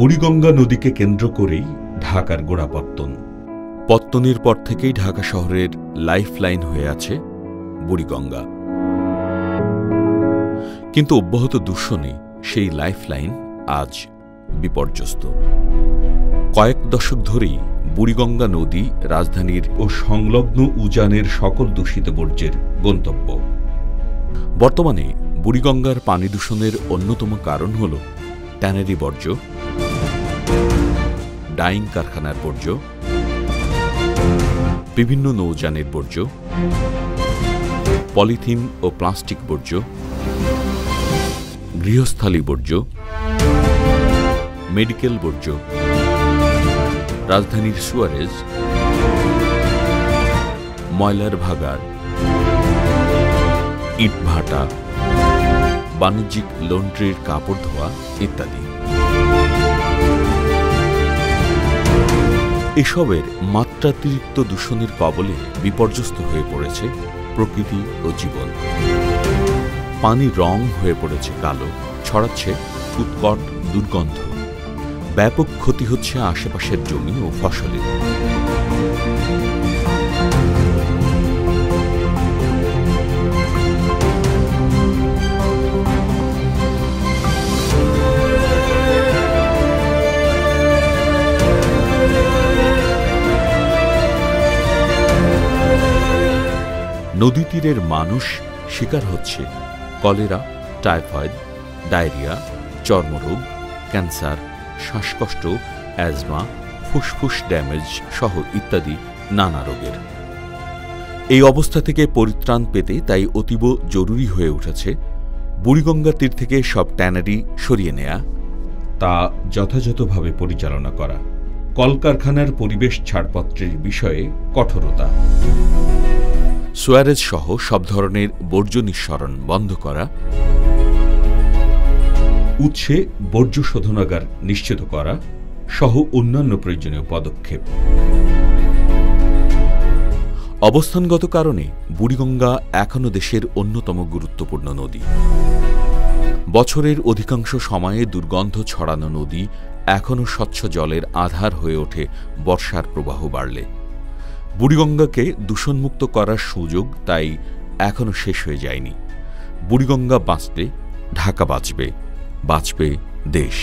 বুড়িগঙ্গা নদীকে কেন্দ্র করেই ঢাকার গোড়াপত্তন। পত্তনের পর থেকেই ঢাকা শহরের লাইফলাইন হয়ে আছে বুড়িগঙ্গা। কিন্তু অব্যাহত দূষণে সেই লাইফলাইন আজ বিপর্যস্ত। কয়েক দশক ধরেই বুড়িগঙ্গা নদী রাজধানীর ও সংলগ্ন উজানের সকল দূষিত বর্জ্যের গন্তব্য। বর্তমানে বুড়িগঙ্গার পানি দূষণের অন্যতম কারণ হল ট্যানারি বর্জ্য, ডাইং কারখানার বর্জ্য, বিভিন্ন নৌযানের বর্জ্য, পলিথিন ও প্লাস্টিক বর্জ্য, গৃহস্থালী বর্জ্য, মেডিকেল বর্জ্য, রাজধানীর সুয়ারেজ, ময়লার ভাগাড়, ইটভাটা, বাণিজ্যিক লন্ড্রির কাপড় ধোয়া ইত্যাদি। এসবের মাত্রাতিরিক্ত দূষণের কবলে বিপর্যস্ত হয়ে পড়েছে প্রকৃতি ও জীবন। পানি রং হয়ে পড়েছে কালো, ছড়াচ্ছে উৎকট দুর্গন্ধ। ব্যাপক ক্ষতি হচ্ছে আশেপাশের জমি ও ফসলের। নদী তীরের মানুষ শিকার হচ্ছে কলেরা, টাইফয়েড, ডায়রিয়া, চর্মরোগ, ক্যান্সার, শ্বাসকষ্ট, অ্যাজমা, ফুসফুস ড্যামেজ সহ ইত্যাদি নানা রোগের। এই অবস্থা থেকে পরিত্রাণ পেতে তাই অতীব জরুরি হয়ে উঠেছে বুড়িগঙ্গা তীর থেকে সব ট্যানারি সরিয়ে নেয়া, তা যথাযথভাবে পরিচালনা করা, কলকারখানার পরিবেশ ছাড়পত্রের বিষয়ে কঠোরতা, সুয়ারেজ সহ সব ধরনের বর্জ্য নিঃসরণ বন্ধ করা, উৎসে বর্জ্য শোধনাগার নিশ্চিত করা সহ অন্যান্য প্রয়োজনীয় পদক্ষেপ। অবস্থানগত কারণে বুড়িগঙ্গা এখনও দেশের অন্যতম গুরুত্বপূর্ণ নদী। বছরের অধিকাংশ সময়ে দুর্গন্ধ ছড়ানো নদী এখনও স্বচ্ছ জলের আধার হয়ে ওঠে বর্ষার প্রবাহ বাড়লে। বুড়িগঙ্গাকে দূষণমুক্ত করার সুযোগ তাই এখনও শেষ হয়ে যায়নি। বুড়িগঙ্গা বাঁচলে ঢাকা বাঁচবে, বাঁচবে দেশ।